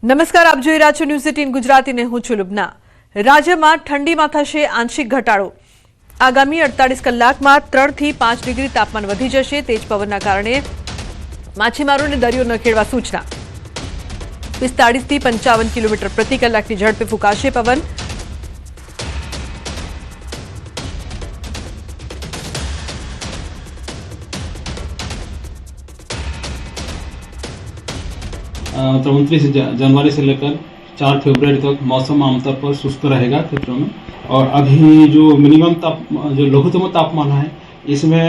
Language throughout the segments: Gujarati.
નમસ્કાર, આપ જોઈ રહ્યા છો ન્યૂઝ 18 ગુજરાતી ને હું છું લુબના। રાજ્યમાં ઠંડીમાં થશે આંશિક ઘટાડો। આગામી 48 કલાકમાં 3 થી 5 ડિગ્રી તાપમાન વધી જશે। તેજ પવનના કારણે માછીમારોને દરિયો ન ખેડવા સૂચના। 45 થી 55 કિલોમીટર પ્રતિ કલાકની ઝડપે ફૂંકાશે પવન। मतलब 29 जनवरी से लेकर 4 फरवरी तक मौसम आमतौर पर शुष्क रहेगा क्षेत्रों में। और अभी जो मिनिमम जो लघुत्तम तापमान है इसमें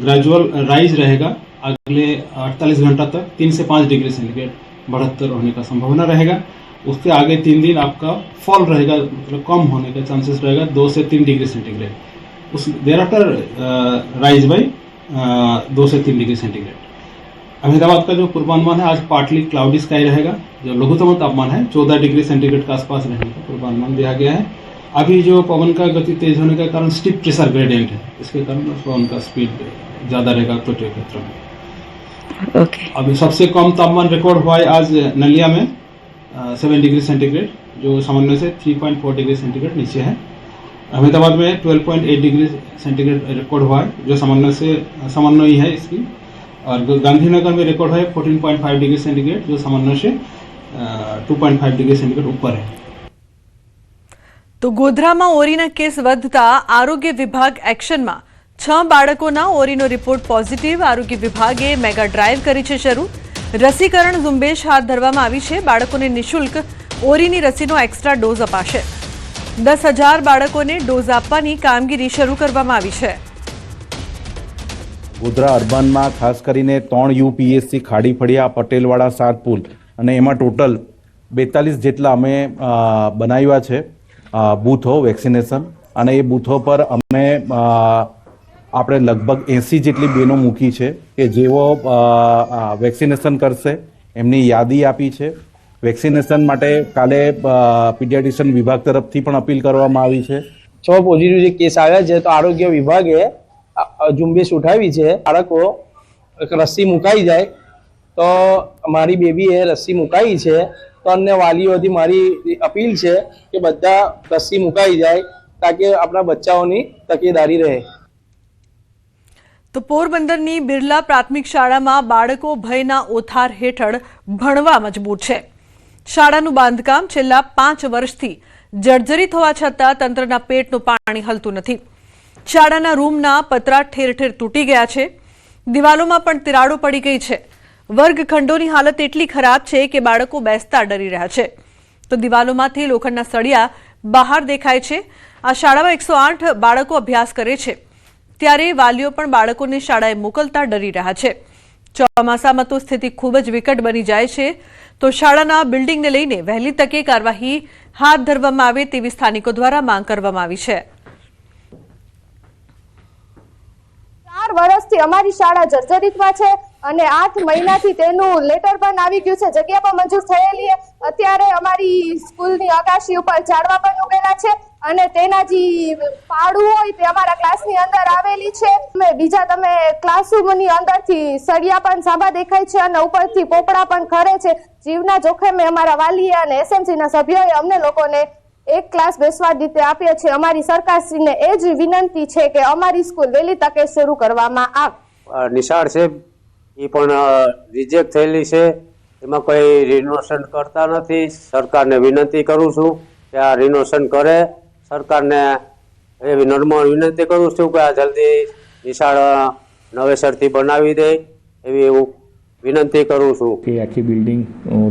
ग्रेजुअल राइज रहेगा। अगले 48 घंटा तक 3 से 5 डिग्री सेंटीग्रेड बढ़ोत्तर होने का संभावना रहेगा। उसके आगे 3 दिन आपका फॉल रहेगा, मतलब कम होने का चांसेस रहेगा 2 से 3 डिग्री सेंटीग्रेड। उस देर आफ्टर राइज बाई 2 से 3 डिग्री सेंटीग्रेड। अहमदाबाद का जो पूर्वानुमान है आज पार्टली क्लाउडी स्काई रहेगा। जो लघुत्तम तापमान है 14 डिग्री सेंटीग्रेड के आसपास रहने का पूर्वानुमान दिया गया है। अभी जो पवन का गति तेज होने के कारण स्टीप प्रेशर ग्रेडियंट है, इसके कारण पवन का स्पीड ज़्यादा रहेगा तटीय क्षेत्रों में। अभी सबसे कम तापमान रिकॉर्ड हुआ है आज नलिया में 7 डिग्री सेंटीग्रेड, जो सामान्य से 3.4 डिग्री सेंटीग्रेड नीचे है। अहमदाबाद में 12.8 डिग्री सेंटीग्रेड रिकॉर्ड हुआ है, जो सामान्य ही है इसकी। और गांधीनगर में रिकॉर्ड है 14.5 डिग्री सेंटीग्रेड, जो सामान्य से 2.5 डिग्री सेंटीग्रेड ऊपर है। तो गोधराમાં ઓરીના કેસ વધતા આરોગ્ય વિભાગ એક્શનમાં। 6 બાળકોના ઓરીનો રિપોર્ટ પોઝિટિવ। આરોગ્ય વિભાગે મેગા ડ્રાઈવ કરી છે શરૂ। રસીકરણ ઝુંબેશ હાથ ધરવામાં આવી છે। બાળકોને નિઃશુલ્ક ઓરીની રસીનો એક્સ્ટ્રા ડોઝ અપાશે। 10,000 બાળકોને ડોઝ આપવાની કામગીરી શરૂ કરવામાં આવી છે। ગોધરા અર્બનમાં ખાસ કરીને 3 યુપીએસસી ખાડી ફળિયા પટેલવાડા 7 પુલ અને એમાં ટોટલ 42 જેટલા અમે બનાવ્યા છે બૂથો વેક્સિનેશન। અને એ બૂથો પર અમે આપણે લગભગ 80 જેટલી બહેનો મૂકી છે કે જેઓ વેક્સિનેશન કરશે, એમની યાદી આપી છે। વેક્સિનેશન માટે કાલે પીડિયાટ્રિશિયન વિભાગ તરફથી પણ અપીલ કરવામાં આવી છે। 6 પોઝિટિવ જે કેસ આવ્યા છે તો આરોગ્ય વિભાગે ઝુંબેશ ઉઠાવી છે। બાળકો રસી મુકાઈ જાય તો મારી બેબીએ રસી મુકાઈ છે તો અન્ય વાલીઓથી મારી અપીલ છે કે બધા રસી મુકાઈ જાય તાકે આપણા બચ્ચાઓની તકેદારી રહે। તો પોરબંદરની બિરલા પ્રાથમિક શાળામાં બાળકો ભયના ઓથાર હેઠળ ભણવા મજબૂર છે। શાળાનું બાંધકામ છેલ્લા 5 વર્ષથી જર્જરિત હોવા છતાં તંત્રના પેટનું પાણી હલતું નથી। શાળાના રૂમના પતરા ઠેર ઠેર તૂટી ગયા છે। દિવાલોમાં પણ તિરાડો પડી ગઈ છે। વર્ગખંડોની હાલત એટલી ખરાબ છે કે બાળકો બેસતા ડરી રહ્યા છે। તો દિવાલોમાંથી લોખંડના સળિયા બહાર દેખાય છે। આ શાળામાં 108 બાળકો અભ્યાસ કરે છે, ત્યારે વાલીઓ પણ બાળકોને શાળાએ મોકલતા ડરી રહ્યા છે। ચોમાસામાં તો સ્થિતિ ખૂબ જ વિકટ બની જાય છે। તો શાળાના બિલ્ડિંગને લઈને વહેલી તકે કાર્યવાહી હાથ ધરવામાં આવે તેવી સ્થાનિકો દ્વારા માંગ કરવામાં આવી છે। 4 વર્ષથી અમારી શાળા જર્જરિતમાં છે અને 8 મહિનાથી તેનું લેટર પણ આવી ગયું છે, જગ્યા પણ મંજૂર થયેલી છે। અત્યારે અમારી સ્કૂલની અગાશી ઉપર ઝાડવા પણ ઉગેલા છે અને તેના જે પાડું હોય તે અમારા ક્લાસની અંદર આવેલી છે। તમે ક્લાસરૂમની અંદરથી સળિયા પણ સાંભા દેખાય છે અને ઉપરથી પોપડા પણ ખરે છે। જીવના જોખમે અમારા વાલીએ અને એસએમસીના સભ્યોએ અમને લોકોને એક ક્લાસ બેસવા રીતે આપ્યો છે। અમારી સરકારશ્રીને એ જ વિનંતી છે કે અમારી સ્કૂલ વહેલી તકે શરૂ કરવામાં આવે। નિશાળ છે એ પણ રિજેક્ટ થયેલી છે, એમાં કોઈ રિનોવેશન કરતા નથી। સરકારને વિનંતી કરું છું કે આ રિનોવેશન કરે। સરકારને એવી નમ્ર વિનંતી કરું છું કે આ જલ્દી નિશાળ નવેસરથી બનાવી દે એવી વિનંતી કરું છું। કે આખી બિલ્ડિંગ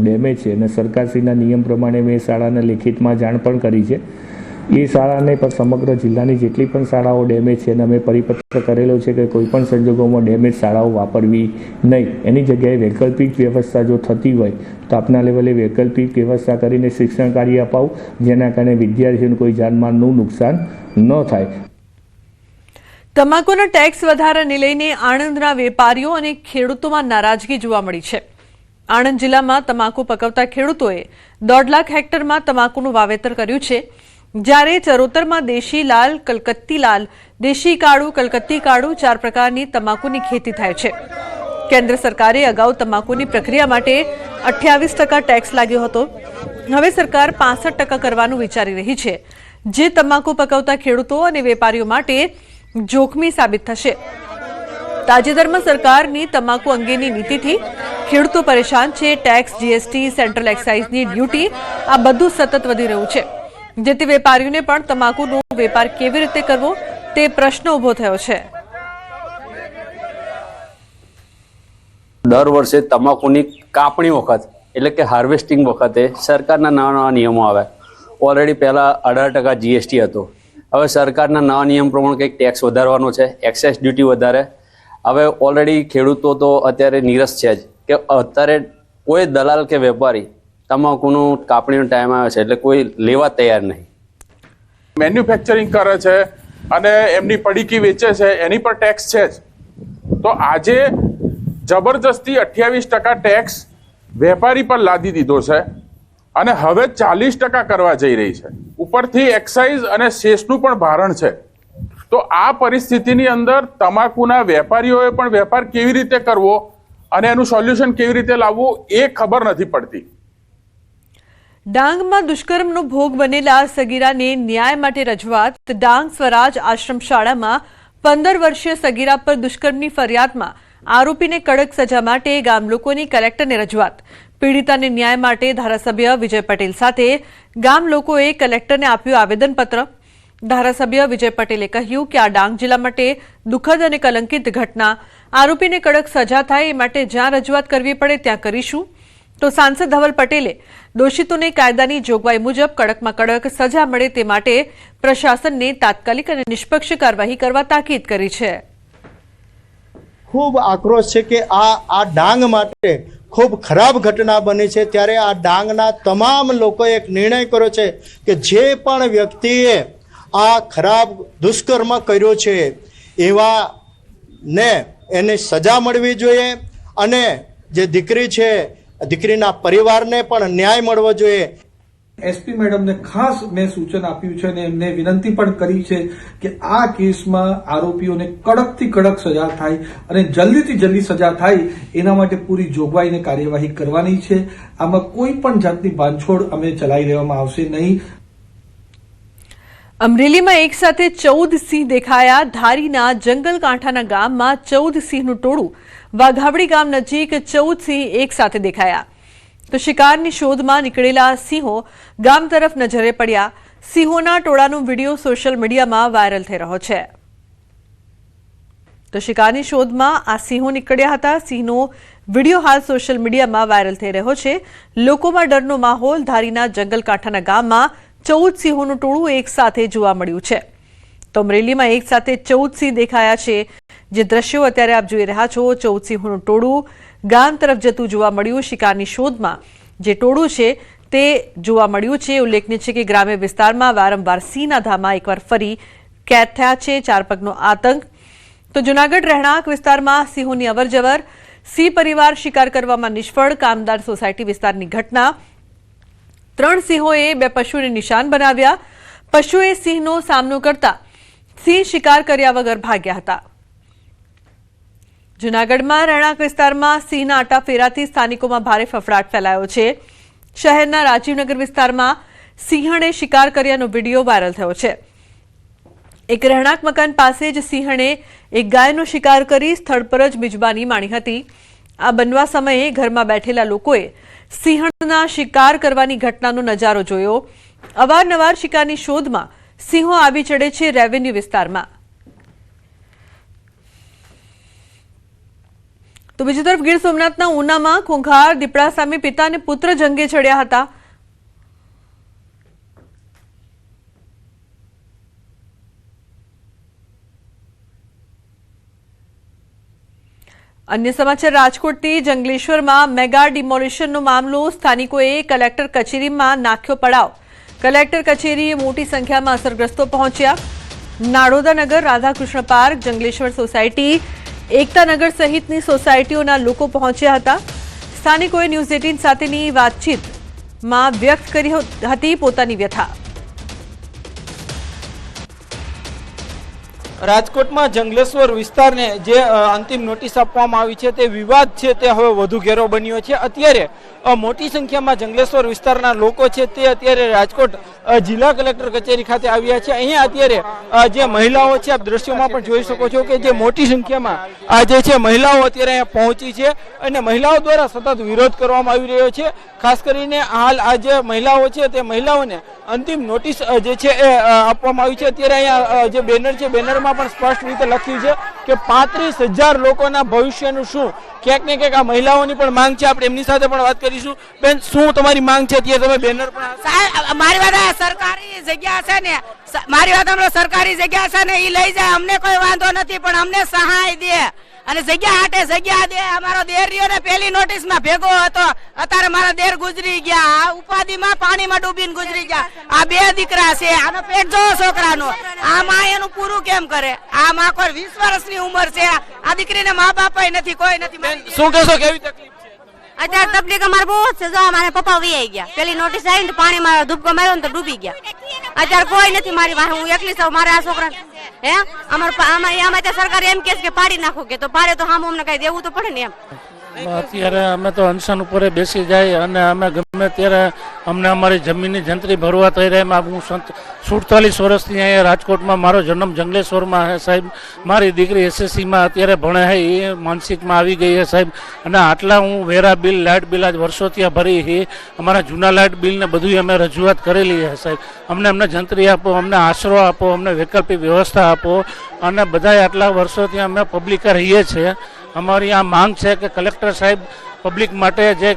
ડેમેજ છે અને સરકારશ્રીના નિયમ પ્રમાણે મેં શાળાને લેખિતમાં જાણ પણ કરી છે। એ શાળાને પણ સમગ્ર જિલ્લાની જેટલી પણ શાળાઓ ડેમેજ છે અને અમે પરિપત્ર કરેલો છે કે કોઈ પણ સંજોગોમાં ડેમેજ શાળાઓ વાપરવી નહીં। એની જગ્યાએ વૈકલ્પિક વ્યવસ્થા જો થતી હોય તો આપના લેવલે વૈકલ્પિક વ્યવસ્થા કરીને શિક્ષણ કાર્ય અપાવું, જેના કારણે વિદ્યાર્થીઓને કોઈ જાનમાલનું નુકસાન ન થાય। તમાકુના ટેક્સ વધારાને લઈને આણંદના વેપારીઓ અને ખેડૂતોમાં નારાજગી જોવા મળી છે। આણંદ જિલ્લામાં તમાકુ પકવતા ખેડૂતોએ 1.5 લાખ હેક્ટરમાં તમાકુનું વાવેતર કર્યું છે, જ્યારે ચરોતરમાં દેશી લાલ, કલકત્તી લાલ, દેશી કાળું, કલકત્તી કાળું 4 પ્રકારની તમાકુની ખેતી થાય છે। કેન્દ્ર સરકારે અગાઉ તમાકુની પ્રક્રિયા માટે 28% ટેક્સ લાગ્યો હતો. હવે સરકાર 65% કરવાનું વિચારી રહી છે, જે તમાકુ પકવતા ખેડૂતો અને વેપારીઓ માટે જોખમી સાબિત થશે. તાજેતરમાં સરકારની તમાકુ અંગેની નીતિથી ખેડૂતો પરેશાન છે. ટેક્સ, જીએસટી, સેન્ટ્રલ એક્સાઇઝની ડ્યુટી આ બધું સતત વધી રહ્યું છે, જેથી વેપારીઓને પણ તમાકુનો વેપાર કેવી રીતે કરવો તે પ્રશ્ન ઊભો થયો છે. દર વર્ષે તમાકુની કાપણી વખત એટલે કે હાર્વેસ્ટિંગ વખતે સરકારના નવા નવા નિયમો આવે. ઓલરેડી પહેલાં 18% જીએસટી હતો. હવે સરકારના નવા નિયમ પ્રમાણે કંઈક ટેક્સ વધારવાનો છે, એક્સાઇઝ ડ્યુટી વધારે. હવે ઓલરેડી ખેડૂતો તો અત્યારે નીરસ છે જ કે અત્યારે કોઈ દલાલ કે વેપારી તમાકુનું કાપણીનો ટાઈમ આવે છે એટલે કોઈ લેવા તૈયાર નહીં. મેન્યુફેક્ચરિંગ કરે છે અને એમની પડીકી વેચે છે, એની પર ટેક્સ છે જ. તો આજે જબરજસ્તી 28% ટેક્સ વેપારી પર લાદી દીધો છે અને હવે 40% કરવા જઈ રહી છે. ઉપરથી એક્સાઇઝ અને સેસનું પણ ભારણ છે. તો આ પરિસ્થિતિની અંદર તમાકુના વેપારીઓએ પણ વેપાર કેવી રીતે કરવો અને એનું સોલ્યુશન કેવી રીતે લાવવું એ ખબર નથી પડતી. ડાંગમાં દુષ્કર્મનો ભોગ બનેલા સગીરાને ન્યાય માટે રજૂઆત. ડાંગ સ્વરાજ આશ્રમ શાળામાં 15 વર્ષીય સગીરા પર દુષ્કર્મની ફરિયાદમાં આરોપીને કડક સજા માટે ગામ લોકોની કલેક્ટરને રજૂઆત. પીડિતાને ન્યાય માટે ધારાસભ્ય વિજય પટેલ સાથે ગામ લોકોએ કલેક્ટરને આપ્યું આવેદનપત્ર. ધારાસભ્ય વિજય પટેલે કહ્યું કે આ ડાંગ જિલ્લા માટે દુઃખદ અને કલંકિત ઘટના. આરોપીને કડક સજા થાય એ માટે જ્યાં રજૂઆત કરવી પડે ત્યાં કરીશું. તો સાંસદ ધવલ પટેલે દોષિતોને કાયદાની જોગવાઈ મુજબ કડકમાં કડક સજા મળે તે માટે પ્રશાસનને તાત્કાલિક અને નિષ્પક્ષ કાર્યવાહી કરવા તાકીદ કરી છે. ખૂબ આક્રોશ છે કે આ ડાંગ માટે ખૂબ ખરાબ ઘટના બની છે. ત્યારે આ ડાંગના તમામ લોકોએ એક નિર્ણય કર્યો છે કે જે પણ વ્યક્તિએ આ ખરાબ દુષ્કર્મ કર્યો છે એવા ને એને સજા મળવી જોઈએ અને જે દીકરી છે દીકરીના પરિવારને પણ ન્યાય મળવો જોઈએ. એસપી મેડમને ખાસ મેં સૂચન આપ્યું છે અને એમને વિનંતી પણ કરી છે કે આ કેસમાં આરોપીઓને કડકથી કડક સજા થાય અને જલ્દીથી જલ્દી સજા થાય એના માટે પૂરી જોગવાઈ અને કાર્યવાહી કરવાની છે. આમાં કોઈ પણ જાતની બાંધછોડ અમે ચલાવી લેવામાં આવશે નહીં. અમરેલીમાં એક સાથે 14 સિંહ દેખાયા. ધારીના જંગલ કાંઠાના ગામમાં 14 સિંહનું ટોળું. વાઘાવડી ગામ નજીક 14 સિંહ એક સાથે દેખાયા. તો શિકારની શોધમાં નીકળેલા સિંહો ગામ તરફ નજરે પડ્યા. સિંહોના ટોળાનો વિડીયો સોશિયલ મીડિયામાં વાયરલ થઈ રહ્યો છે. તો શિકારની શોધમાં આ સિંહો નીકળ્યા હતા. સિંહનો વિડીયો હાલ સોશિયલ મીડિયામાં વાયરલ થઈ રહ્યો છે. લોકોમાં ડરનો માહોલ. ધારીના જંગલ કાંઠાના ગામમાં 14 સિંહોનું ટોળું એક સાથે જોવા મળ્યું છે. તો અમરેલીમાં એક સાથે 14 સિંહ દેખાયા છે. જે દ્રશ્યો અત્યારે આપ જોઈ રહ્યા છો, 14 સિંહોનું ટોળું ગામ તરફ જતું જોવા મળ્યું. શિકારની શોધમાં જે ટોળું છે તે જોવા મળ્યું છે. ઉલ્લેખનીય છે કે ગ્રામ્ય વિસ્તારમાં વારંવાર સિંહના ધામા એકવાર ફરી કેદ થયા છે. 4 પગનો આતંક. તો જૂનાગઢ રહેણાંક વિસ્તારમાં સિંહોની અવરજવર. સિંહ પરિવાર શિકાર કરવામાં નિષ્ફળ. કામદાર સોસાયટી વિસ્તારની ઘટના. 3 સિંહોએ 2 પશુને નિશાન બનાવ્યા. પશુએ સિંહનો સામનો કરતા સિંહ શિકાર કર્યા વગર ભાગ્યા હતા. જૂનાગઢમાં રહેણાંક વિસ્તારમાં સિંહના આટાફેરાથી સ્થાનિકોમાં ભારે ફફડાટ ફેલાયો છે. શહેરના રાજીવનગર વિસ્તારમાં સિંહણે શિકાર કર્યાનો વિડીયો વાયરલ થયો છે. એક રહેણાંક મકાન પાસે જ સિંહણે એક ગાયનો શિકાર કરી સ્થળ પર જ મિજબાની માણી હતી. આ બનવા સમયે ઘરમાં બેઠેલા લોકોએ સિંહણના શિકાર કરવાની ઘટનાનો નજારો જોયો. અવારનવાર શિકારની શોધમાં સિંહો આવી ચડે છે રેવન્યુ વિસ્તારમાં. તો બીજી તરફ ગીર સોમનાથના ઉનામાં ખૂંખાર દીપડા સામે પિતા અને પુત્ર જંગે ચડ્યા હતા. અન્ય સમાચાર રાજકોટથી જંગલેશ્વરમાં મેગા ડિમોલિશનનો મામલો. સ્થાનિકોએ કલેક્ટર કચેરીમાં નાખ્યો પડાવ. કલેક્ટર કચેરીએ મોટી સંખ્યામાં અસરગ્રસ્તો પહોંચ્યા. નાડોદાનગર, રાધાકૃષ્ણ પાર્ક, જંગલેશ્વર સોસાયટી, એકતાનગર સહિતની સોસાયટીઓના લોકો પહોંચ્યા હતા. સ્થાનિકોએ ન્યૂઝ 18 સાથેની વાતચીતમાં વ્યક્ત કરી હતી પોતાની વ્યથા. રાજકોટમાં જંગલેશ્વર વિસ્તારને જે અંતિમ નોટિસ આપવામાં આવી છે તે વિવાદ છે તે હવે વધુ ઘેરો બન્યો છે. અત્યારે મોટી સંખ્યામાં જંગલેશ્વર વિસ્તારના લોકો છે તે અત્યારે રાજકોટ જિલ્લા કલેક્ટર કચેરી ખાતે આવ્યા છે. અહીંયા અત્યારે જે મહિલાઓ છે આપ દ્રશ્યોમાં પણ જોઈ શકો છો કે જે મોટી સંખ્યામાં આ જે છે મહિલાઓ અત્યારે અહીંયા પહોંચી છે અને મહિલાઓ દ્વારા સતત વિરોધ કરવામાં આવી રહ્યો છે. ખાસ કરીને હાલ આ જે મહિલાઓ છે તે મહિલાઓને અંતિમ નોટિસ જે છે એ આપવામાં આવી છે. અત્યારે અહીંયા જે બેનર છે બેનરમાં પણ સ્પષ્ટ રીતે લખ્યું છે કે 35,000 લોકોના ભવિષ્યનું શું. ક્યાંક ને ક્યાંક આ મહિલાઓની પણ માંગ છે. આપણે એમની સાથે પણ વાત કરીશું. બેન, શું તમારી માંગ છે? અત્યારે તમે બેનર પણ મારી વાત સરકારી જગ્યા છે ને, મારી વાત હમણાં સરકારી જગ્યા છે ને એ લઈ જાય, અમને કોઈ વાંધો નથી, પણ અમને સહાય દે અને જગ્યા હાટે જગ્યા દે. અમારો દેર રહ્યો ને પહેલી નોટિસ માં ભેગો હતો, અત્યારે મારા દેર ગુજરી ગયા, આ ઉપાધિમાં પાણીમાં ડૂબીને ગુજરી ગયા. આ 2 દીકરા છે, આનો પેટ જો છોકરાનો, આ માં એનું પૂરું કેમ કરે? આ માં કોઈ 20 વર્ષની ઉંમર છે, આ દીકરીને મા બાપ નથી, કોઈ નથી. શું કહેશો, કેવી તકલીફ? અત્યારે તકલીફ અમારે બહુ જ છે. જો અમારે પપ્પા વી ગયા, પેલી નોટિસ આવી ને પાણીમાં ડૂબકો માર્યો ને તો ડૂબી ગયા. અત્યારે કોઈ નથી મારી પાસે, હું એકલી છું. મારે આ છોકરા હે અમારે સરકાર એમ કે પાડી નાખો, કે તો પાડે તો હામ અમને કઈ દેવું તો પડે ને એમ. અત્યારે અમે તો અનશન ઉપર બેસી જાય અને અમે ગમે ત્યારે અમને અમારી જમીનની જંત્રી ભરવા થઈ રહ્યા. હું 47 વર્ષથી અહીંયા રાજકોટમાં, મારો જન્મ જંગલેશ્વરમાં છે સાહેબ. મારી દીકરી SSCમાં અત્યારે ભણે છે, એ માનસિકમાં આવી ગઈ છે સાહેબ. અને આટલા હું વેરા બિલ, લાઇટ બિલ આજ વર્ષોથી ભરી છે. અમારા જૂના લાઇટ બિલને બધું અમે રજૂઆત કરેલી છે સાહેબ. અમને જંત્રી આપો, અમને આશરો આપો, અમને વૈકલ્પિક વ્યવસ્થા આપો. અને બધા આટલા વર્ષોથી અમે પબ્લિક રહીએ છીએ. અમારી આ માંગ છે કે કલેક્ટર સાહેબ પબ્લિક માટે જે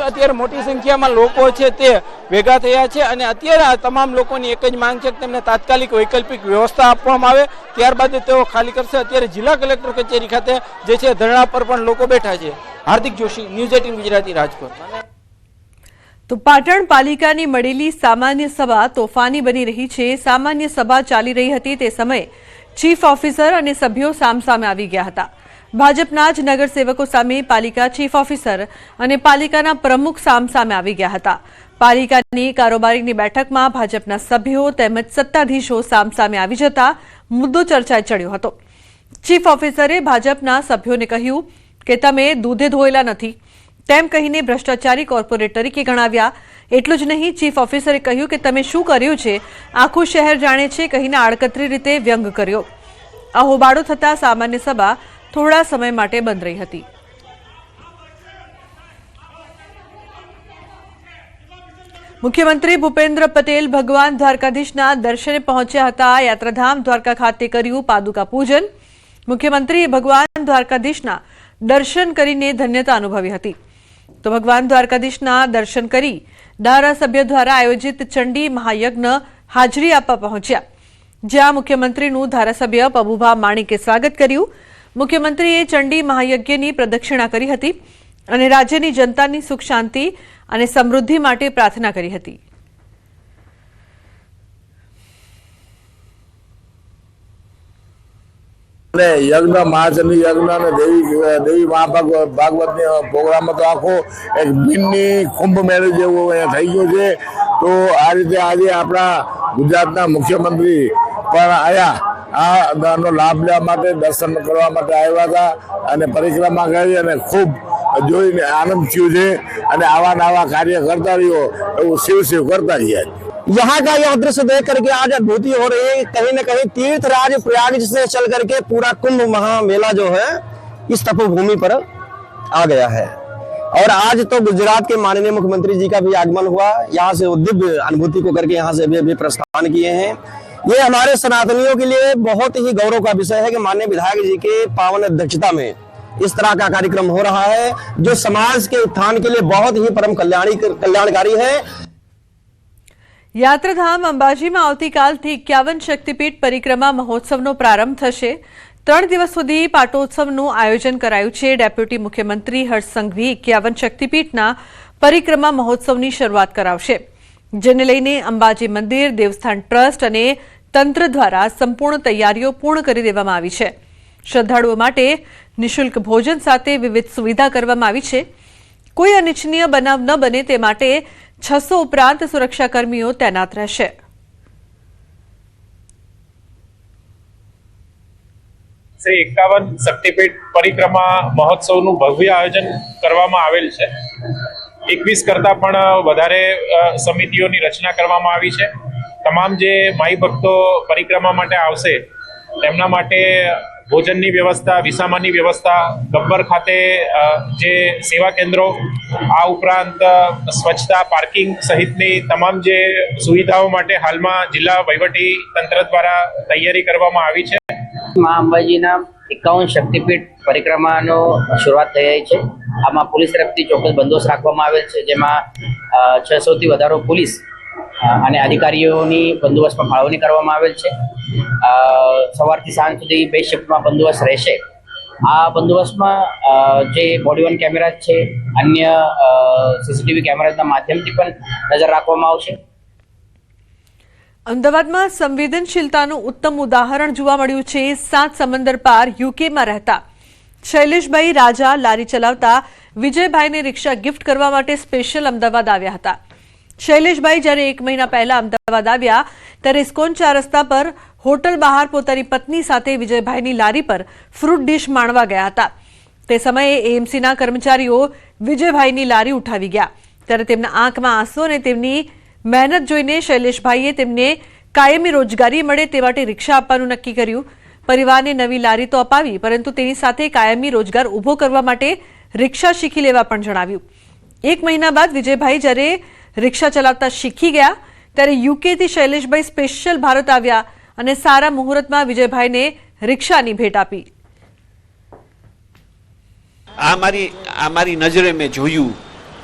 અત્યારે મોટી સંખ્યામાં લોકો છે તે ભેગા થયા છે અને અત્યારે આ તમામ લોકોની એક જ માંગ છે કે તેમને તાત્કાલિક વૈકલ્પિક વ્યવસ્થા આપવામાં આવે, ત્યારબાદ તેઓ ખાલી કરશે. અત્યારે જિલ્લા કલેક્ટર કચેરી ખાતે જે છે ધરણા પર પણ લોકો બેઠા છે. હાર્દિક જોશી, ન્યૂઝ 18 ગુજરાતી, રાજકોટ. તો પાટણ પાલિકાની મળેલી સામાન્ય સભા તોફાની બની રહી છે. સામાન્ય સભા ચાલી રહી હતી તે સમયે ચીફ ઓફિસર અને સભ્યો સામસામે આવી ગયા હતા. ભાજપના જ નગરસેવકો સામે પાલિકા ચીફ ઓફિસર અને પાલિકાના પ્રમુખ સામસામે આવી ગયા હતા. પાલિકાની કારોબારીની બેઠકમાં ભાજપના સભ્યો તેમજ સત્તાધીશો સામસામે આવી જતા મુદ્દો ચર્ચાએ ચડ્યો હતો. ચીફ ઓફિસરે ભાજપના સભ્યોને કહ્યું કે તમે દૂધે ધોયેલા નથી તેમ કહીને ભ્રષ્ટાચારી કોર્પોરેટ તરીકે ગણાવ્યા. એટલું જ નહીં, ચીફ ઓફિસરે કહ્યું કે તમે શું કર્યું છે આખું શહેર જાણે છે કહીને આડકતરી રીતે વ્યંગ કર્યો. આ હોબાળો થતા સામાન્ય સભા થોડા સમય માટે બંધ રહી હતી. મુખ્યમંત્રી ભૂપેન્દ્ર પટેલ ભગવાન દ્વારકાધીશના દર્શને પહોંચ્યા હતા. યાત્રાધામ દ્વારકા ખાતે કર્યું પાદુકા પૂજન. મુખ્યમંત્રીએ ભગવાન દ્વારકાધીશના દર્શન કરીને ધન્યતા અનુભવી હતી. તો ભગવાન દ્વારકાધીશના દર્શન કરી ધારાસભ્ય દ્વારા આયોજિત ચંડી મહાયજ્ઞ હાજરી આપવા પહોંચ્યા, જ્યાં મુખ્યમંત્રીનું ધારાસભ્ય પબુભા માણિકે સ્વાગત કર્યું. મુખ્યમંત્રીએ ચંડી મહાયજ્ઞની પ્રદક્ષિણા કરી હતી અને રાજ્યની જનતાની સુખ શાંતિ અને સમૃદ્ધિ માટે પ્રાર્થના કરી હતી. યજ્ઞ મહાચંડી યજ્ઞ અને દેવી ભાગવતની પ્રોગ્રામ હતો. આખો એક દિનની કુંભ મેળો જેવો અહીંયા થઈ ગયો છે. તો આ રીતે આજે આપણા ગુજરાતના મુખ્યમંત્રી પણ આયા આનો લાભ લેવા માટે, દર્શન કરવા માટે આવ્યા હતા અને પરિક્રમા કરી અને ખૂબ જોઈને આનંદ થયો છે. અને આવા નવા કાર્ય કરતા રહ્યો એવું શિવ કરતા રહ્યા. यहाँ का यह दृश्य देख करके आज अनुभूति हो रही है. कहीं न कहीं तीर्थराज प्रयाग से चल करके पूरा कुंभ महामेला जो है इस तपोभूमि पर आ गया है. और आज तो गुजरात के माननीय मुख्यमंत्री जी का भी आगमन हुआ. यहाँ से दिव्य अनुभूति को करके यहाँ से भी प्रस्थान किए हैं. ये हमारे सनातनियों के लिए बहुत ही गौरव का विषय है कि माननीय विधायक जी के पावन अध्यक्षता में इस तरह का कार्यक्रम हो रहा है, जो समाज के उत्थान के लिए बहुत ही परम कल्याणकारी है. યાત્રાધામ અંબાજીમાં આવતીકાલથી 51 શક્તિપીઠ પરિક્રમા મહોત્સવનો પ્રારંભ થશે. 3 દિવસ સુધી પાટોત્સવનું આયોજન કરાયું છે. ડેપ્યુટી મુખ્યમંત્રી હર્ષ સંઘવી 51 શક્તિપીઠના પરિક્રમા મહોત્સવની શરૂઆત કરાવશે, જેને લઈને અંબાજી મંદિર, દેવસ્થાન ટ્રસ્ટ અને તંત્ર દ્વારા સંપૂર્ણ તૈયારીઓ પૂર્ણ કરી દેવામાં આવી છે. શ્રદ્ધાળુઓ માટે નિઃશુલ્ક ભોજન સાથે વિવિધ સુવિધા કરવામાં આવી છે. કોઈ અનિચ્છનીય બનાવ ન બને તે માટે 600 ઉપરાંત સુરક્ષાકર્મીઓ તૈનાત રહેશે. શ્રી 51 શક્તિપીઠ પરિક્રમા મહોત્સવનું ભવ્ય આયોજન કરવામાં આવેલ છે. 21 કરતાં પણ વધારે સમિતિઓની રચના કરવામાં આવી છે. તમામ જે માઈ ભક્તો પરિક્રમા માટે આવશે તેમના માટે ભોજનની વ્યવસ્થા, વિસામાની વ્યવસ્થા, ગબ્બર ખાતે જે સેવા કેન્દ્રો, આ ઉપરાંત સ્વચ્છતા, પાર્કિંગ સહિતની તમામ જે સુવિધાઓ માટે હાલમાં જિલ્લા વહીવટી તંત્ર દ્વારા તૈયારી કરવામાં આવી છે. મા અંબાજીના 51 શક્તિપીઠ પરિક્રમાનો શરૂઆત થઈ રહી છે. આમાં પોલીસ તરફથી ચોક્કસ બંદોબસ્ત રાખવામાં આવેલ છે, જેમાં 600થી વધારે પોલીસ અને અધિકારીઓની બંદોબસ્તમાં ફાળવણી કરવામાં આવેલ છે. સવારથી સાંજ સુધી 2 શિફ્ટમાં બંદોબસ્ત રહેશે. આ બંદોબસ્તમાં જે બોડી વન કેમેરા છે, અન્ય સીસીટીવી કેમેરાના માધ્યમથી પણ નજર રાખવામાં આવશે. અમદાવાદમાં સંવેદનશીલતાનું ઉત્તમ ઉદાહરણ જોવા મળ્યું છે. 7 સમંદર પાર યુકેમાં રહેતા શૈલેષભાઈ રાજા લારી ચલાવતા વિજયભાઈને રિક્ષા ગિફ્ટ કરવા માટે સ્પેશિયલ અમદાવાદ આવ્યા હતા. શૈલેષભાઈ જ્યારે 1 મહિના પહેલા અમદાવાદ આવ્યા ત્યારે ઇસ્કોન 4 રસ્તા પર હોટલ બહાર પોતાની પત્ની સાથે વિજયભાઈની લારી પર ફ્રૂટ ડીશ માણવા ગયા હતા. તે સમયે એએમસીના કર્મચારીઓ વિજયભાઈની લારી ઉઠાવી ગયા ત્યારે તેમના આંખમાં આંસુ અને તેમની મહેનત જોઈને શૈલેષભાઈએ તેમને કાયમી રોજગારી મળે તે માટે રિક્ષા આપવાનું નક્કી કર્યું. પરિવારને નવી લારી તો અપાવી, પરંતુ તેની સાથે કાયમી રોજગાર ઊભો કરવા માટે રિક્ષા શીખી લેવા પણ જણાવ્યું. 1 મહિના બાદ વિજયભાઈ જ્યારે રિક્ષા ચલાવતા શીખી ગયા ત્યારે યુકેથી શૈલેષભાઈ સ્પેશિયલ ભારત આવ્યા અને સારા મુહૂર્તમાં વિજયભાઈને રિક્ષાની ભેટ આપી. મારી નજરે મેં જોયું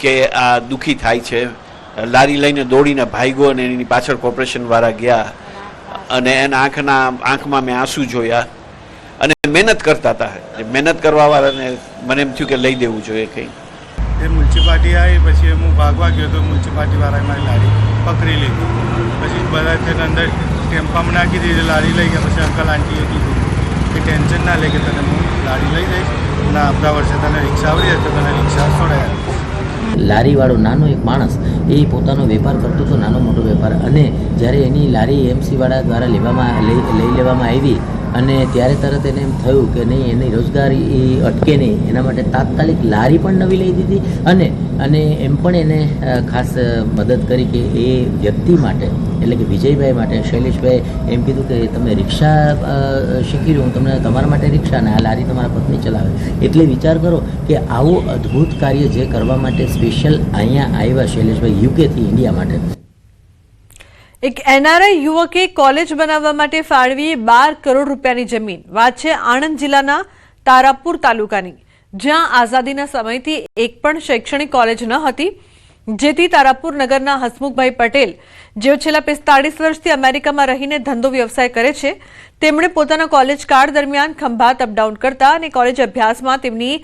કે આ દુઃખી થાય છે. લારી લઈને દોડીને ભાગ્યો અને એની પાછળ કોર્પોરેશન વાળા ગયા અને એના આંખમાં મેં આંસુ જોયા અને મહેનત કરતા હતા. મહેનત કરવા વાળાને મને એમ થયું કે લઈ દેવું જોઈએ કંઈ. એ મ્યુનિસિપાલિટી આવી પછી હું ભાગવા ગયો તો મ્યુનિસિપાલિટીવાળાએ મારી લારી પકડી લીધી. પછી બધા તેને અંદર ટેમ્પામાં નાખી દીધી, લારી લઈ ગયા. પછી અંકલ આંટીએ કીધું કે ટેન્શન ના લે કે તને હું લારી લઈ જઈશ અને આવતા વર્ષે તને રિક્ષા આવડી જશે, તને રિક્ષા છોડાયા. લારીવાળો નાનો એક માણસ એ પોતાનો વેપાર કરતો હતો, નાનો મોટો વેપાર, અને જ્યારે એની લારી એએમસીવાળા દ્વારા લઈ લેવામાં આવી અને ત્યારે તરત એને એમ થયું કે નહીં, એની રોજગારી અટકે નહીં, એના માટે તાત્કાલિક લારી પણ નવી લઈ દીધી અને એમ પણ એને ખાસ મદદ કરી કે એ વ્યક્તિ માટે, એટલે કે વિજયભાઈ માટે શૈલેષભાઈ એમ કીધું કે તમે રિક્ષા શીખી લો, હું તમને તમારા માટે રિક્ષા અને આ લારી તમારા પત્ની ચલાવે. એટલે વિચાર કરો કે આવું અદ્ભુત કાર્ય જે કરવા માટે સ્પેશિયલ અહીંયા આવ્યા શૈલેષભાઈ યુકેથી ઇન્ડિયા માટે. એક એનઆરઆઈ યુવકે કોલેજ બનાવવા માટે ફાળવી 12 કરોડ રૂપિયાની જમીન. વાત છે આણંદ જિલ્લાના તારાપુર તાલુકાની, જ્યાં આઝાદીના સમયથી એક પણ શૈક્ષણિક કોલેજ ન હતી, જેથી તારાપુર નગરના હસમુખભાઈ પટેલ, જેઓ છેલ્લા 45 વર્ષથી અમેરિકામાં રહીને ધંધો વ્યવસાય કરે છે, તેમણે પોતાના કોલેજ કાળ દરમિયાન ખંભાત અપડાઉન કરતા અને કોલેજ અભ્યાસમાં તેમની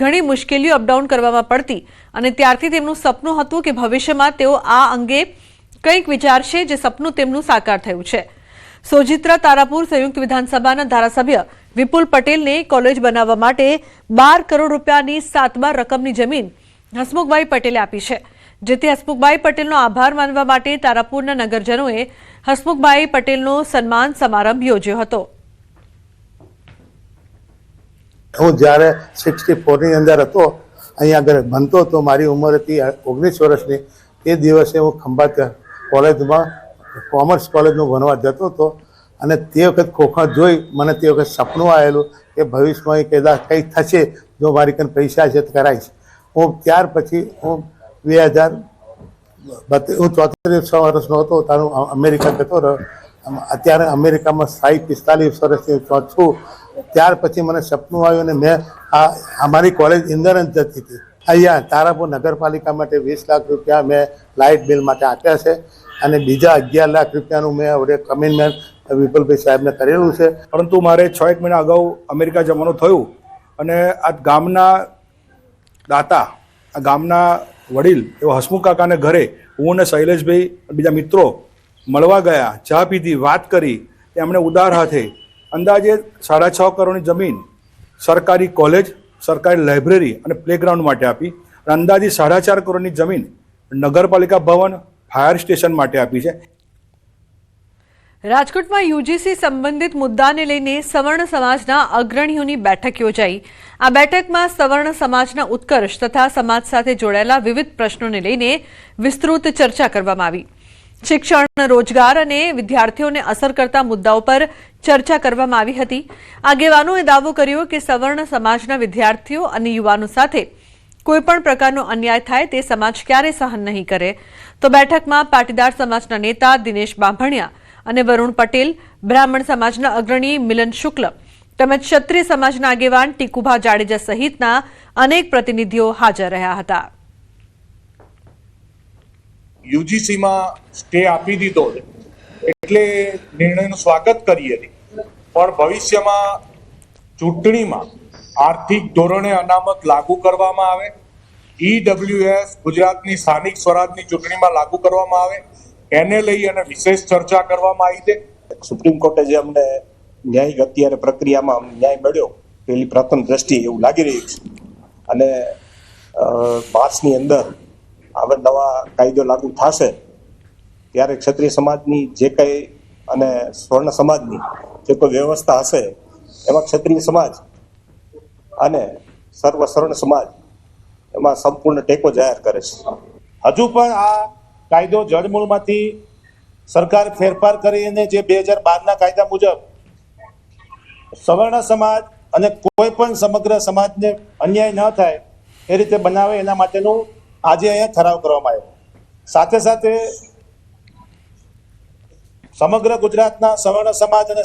ઘણી મુશ્કેલીઓ અપડાઉન કરવામાં પડતી અને ત્યારથી તેમનું સપનું હતું કે ભવિષ્યમાં તેઓ આ અંગે કંઈક વિચારશે, જે સપનું તેમનું સાકાર થયું છે. સોજિત્રા તારાપુર સંયુક્ત વિધાનસભાના ધારાસભ્ય વિપુલ પટેલને કોલેજ બનાવવા માટે 12 કરોડ રૂપિયાની 7 રકમની જમીન હસમુખભાઈ પટેલે આપી છે, જેથી હસમુખભાઈ પટેલનો આભાર માનવા માટે તારાપુરના નગરજનોએ હસમુખભાઈ પટેલનો સન્માન સમારંભ યોજ્યો હતો. હું જ્યારે 64ની અંદર હતો, અહીંયા આગળ ભણતો હતો, મારી ઉંમર હતી 19 વર્ષની. એ દિવસે હું ખંભાત કોલેજમાં કોમર્સ કોલેજમાં ભણવા જતો હતો અને તે વખત ખોખા જોઈ મને તે વખત સપનું આવેલું કે ભવિષ્યમાં કદાચ કંઈક થશે, જો મારી કંઈ પૈસા છે તો કરાવીશ. હું ત્યાર પછી હું 34 વર્ષનો હતો ત્યારે અમેરિકા જતો રહ્યો. અત્યારે અમેરિકામાં 45 વર્ષથી છું. ત્યાર પછી મને સપનું આવ્યું અને મેં અમારી કોલેજ ઇન્દરન જતી હતી. અહીંયા તારાપુર નગરપાલિકા માટે 20 લાખ રૂપિયા મેં લાઇટ બિલ માટે આપ્યા છે અને બીજા 11 લાખ રૂપિયાનું મેં હવે કમિટમેન્ટ વિપુલભાઈ સાહેબને કરેલું છે. પરંતુ મારે 6 મહિના અગાઉ અમેરિકા જવાનું થયું અને આ ગામના દાતા, આ ગામના વડીલ એવા હસમુખ કાકાને ઘરે હું અને શૈલેષભાઈ બીજા મિત્રો મળવા ગયા, ચા પીધી, વાત કરી. એમણે ઉદાર હાથે અંદાજે 6.5 કરોડની જમીન સરકારી કોલેજ, સરકારી લાઇબ્રેરી અને પ્લેગ્રાઉન્ડ માટે આપી. અંદાજે 4.5 કરોડની જમીન નગરપાલિકા ભવન, ફાયર સ્ટેશન માટે આપી છે. રાજકોટમાં યુજીસી સંબંધિત મુદ્દાને લઈને સવર્ણ સમાજના અગ્રણીઓની બેઠક યોજાઈ। આ બેઠકમાં સવર્ણ સમાજના ઉત્કર્ષ તથા સમાજ સાથે જોડાયેલા વિવિધ પ્રશ્નોને લઈને વિસ્તૃત ચર્ચા કરવામાં આવી। શિક્ષણ, રોજગાર અને વિદ્યાર્થીઓને અસર કરતા મુદ્દાઓ પર ચર્ચા કરવામાં આવી હતી। આગેવાનોએ દાવો કર્યો કે સવર્ણ સમાજના વિદ્યાર્થીઓ અને યુવાનો સાથે કોઈપણ પ્રકારનો અન્યાય થાય તે સમાજ ક્યારે સહન નહીં કરે। તો બેઠકમાં પાટીદાર સમાજના નેતા દિનેશ બાંભણિયા અને વરુણ પટેલ, બ્રાહ્મણ સમાજના અગ્રણી મિલન શુક્લ તેમજ ક્ષત્રિય સમાજના આગેવાન ટીકુભા જાડેજા સહિતના અનેક પ્રતિનિધિઓ હાજર રહ્યા હતા। યુજીસીમાં સ્ટે આપી દીધો છે એટલે નિર્ણયનું સ્વાગત કરીએ છીએ, પણ ભવિષ્યમાં ચૂંટણીમાં આર્થિક ધોરણે અનામત લાગુ કરવામાં આવે, ઈડબ્લ્યુએસ ગુજરાતની સ્થાનિક સ્વરાજની ચૂંટણીમાં લાગુ કરવામાં આવે, એને લઈ અને વિશેષ ચર્ચા કરવામાં આવી છે। સુપ્રીમ કોર્ટે જે અમને ન્યાયિક અત્યારે પ્રક્રિયામાં ન્યાય મળ્યો પેલી પ્રથમ દ્રષ્ટિએ એવું લાગી રહ્યું છે, અને માર્ચની અંદર હવે નવા કાયદો લાગુ થશે ત્યારે ક્ષત્રિય સમાજની જે કંઈ અને સ્વર્ણ સમાજની જે કોઈ વ્યવસ્થા હશે એમાં ક્ષત્રિય સમાજ અને સર્વ સ્વર્ણ સમાજ એમાં સંપૂર્ણ ટેકો જાહેર કરે છે। હજુ પણ આ કાયદો જડમૂળમાંથી સરકાર ફેરફાર કરીને જે 2012ના કાયદા મુજબ સવર્ણ સમાજ અને કોઈ પણ સમગ્ર સમાજને અન્યાય ન થાય એ રીતે બનાવે એના માટેનું આજે અહીંયા ઠરાવ કરવામાં આવ્યો। સાથે સાથે સમગ્ર ગુજરાતના સવર્ણ સમાજ અને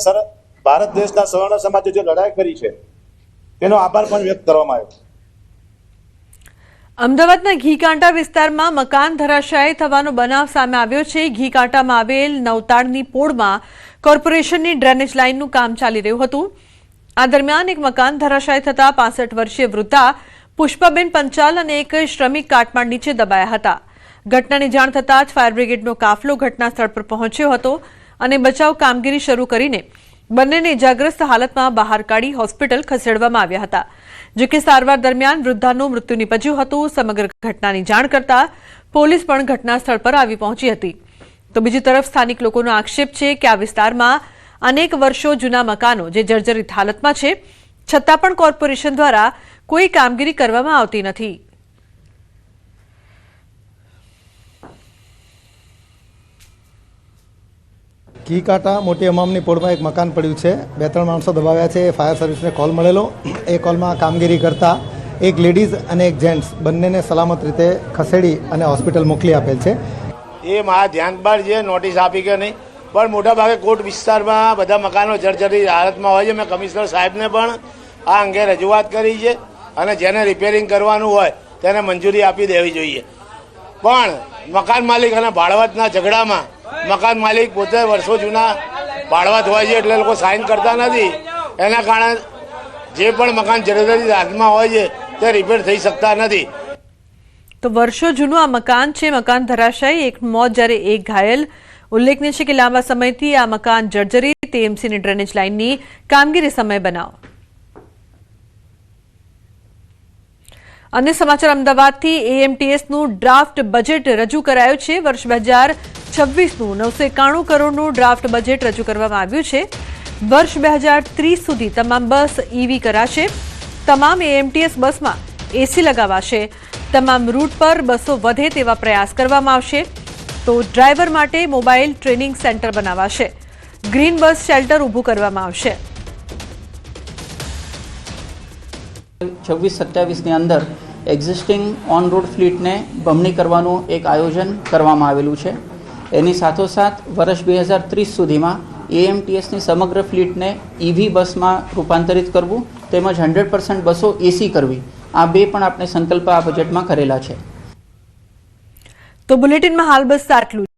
ભારત દેશના સવર્ણ સમાજે જે લડાઈ કરી છે તેનો આભાર પણ વ્યક્ત કરવામાં આવ્યો। અમદાવાદના ઘીકાંટા વિસ્તારમાં મકાન ધરાશાયી થવાનો બનાવ સામે આવ્યો છે। ઘીકાંટામાં આવેલ નવતાડની પોળમાં કોર્પોરેશનની ડ્રેનેજ લાઇનનું કામ ચાલી રહ્યું હતું। આ દરમિયાન એક મકાન ધરાશાયી થતા 65 વર્ષીય વૃદ્ધા પુષ્પાબેન પંચાલ અને એક શ્રમિક કાટમાળ નીચે દબાયા હતા। ઘટનાની જાણ થતાં જ ફાયર બ્રિગેડનો કાફલો ઘટના સ્થળ પર પહોંચ્યો હતો અને બચાવ કામગીરી શરૂ કરીને બંનેને ઇજાગ્રસ્ત હાલતમાં બહાર કાઢી હોસ્પિટલ ખસેડવામાં આવ્યા હતા, જો કે સારવાર દરમિયાન વૃદ્ધાનું મૃત્યુ નીપજ્યું હતું। સમગ્ર ઘટનાની જાણ કરતા પોલીસ પણ ઘટના સ્થળ પર આવી પહોંચી હતી। તો બીજી તરફ સ્થાનિક લોકોનો આક્ષેપ છે કે આ વિસ્તારમાં અનેક વર્ષો જૂના મકાનો જે જર્જરિત હાલતમાં છે છતાં પણ કોર્પોરેશન દ્વારા કોઈ કામગીરી કરવામાં આવતી નથી। ઘીકાંટા મોટી અમામની પોળમાં એક મકાન પડ્યું છે, 2-3 માણસો દબાવ્યા છે। ફાયર સર્વિસને કોલ મળેલો, એ કોલમાં કામગીરી કરતા એક લેડીઝ અને એક જેન્ટ્સ બંનેને સલામત રીતે ખસેડી અને હોસ્પિટલ મોકલી આપેલ છે। એ મારા ધ્યાન પર જે નોટિસ આપી કે નહીં, પણ મોટાભાગે કોટ વિસ્તારમાં બધા મકાનો જર્જરિત હાલતમાં હોય છે। મેં કમિશનર સાહેબને પણ આ અંગે રજૂઆત કરી છે અને જેને રિપેરિંગ કરવાનું હોય તેને મંજૂરી આપી દેવી જોઈએ, પણ મકાન માલિક અને ભાડવતના ઝઘડામાં મકાન માલિક પોતે વર્ષો જૂના ભાડવત હોય છે એટલે લોકો સાઇન કરતા નથી, એના કારણે જે પણ મકાન જર્જરિત હાલતમાં હોય છે તે રિપેર થઈ શકતા નથી। તો વર્ષો જૂનું આ મકાન છે, મકાન ધરાશાયી, એક મોત જ્યારે એક ઘાયલ। ઉલ્લેખનીય છે કે લાંબા સમયથી આ મકાન જર્જરિત, એએમસીની ડ્રેનેજ લાઇનની કામગીરી સમય બનાવ। અન્ય સમાચાર અમદાવાદથી એએમટીએસનું ડ્રાફ્ટ બજેટ રજૂ કરાયું છે। વર્ષ 2026નું 991 કરોડનું ડ્રાફ્ટ બજેટ રજૂ કરવામાં આવ્યું છે। વર્ષ 2030 સુધી તમામ બસ ઈવી કરાશે। તમામ એએમટીએસ બસમાં એસી લગાવાશે। તમામ રૂટ પર બસો વધે તેવા પ્રયાસ કરવામાં આવશે। તો ડ્રાઈવર માટે મોબાઈલ ટ્રેનિંગ સેન્ટર બનાવાશે। ગ્રીન બસ શેલ્ટર ઊભું કરવામાં આવશે। 26-27ની અંદર એક્ઝિસ્ટિંગ ઓન રોડ ફ્લીટને બમણી કરવાનું એક આયોજન કરવામાં આવેલું છે। એની સાથોસાથ વર્ષ 2030 સુધીમાં એએમટીએસની સમગ્ર ફ્લીટને ઈવી બસમાં રૂપાંતરિત કરવું તેમજ 100% બસો એસી કરવી, આ બે પણ આપણે સંકલ્પ આ બજેટમાં કરેલા છે। તો બુલેટિનમાં હાલ બસ આટલું।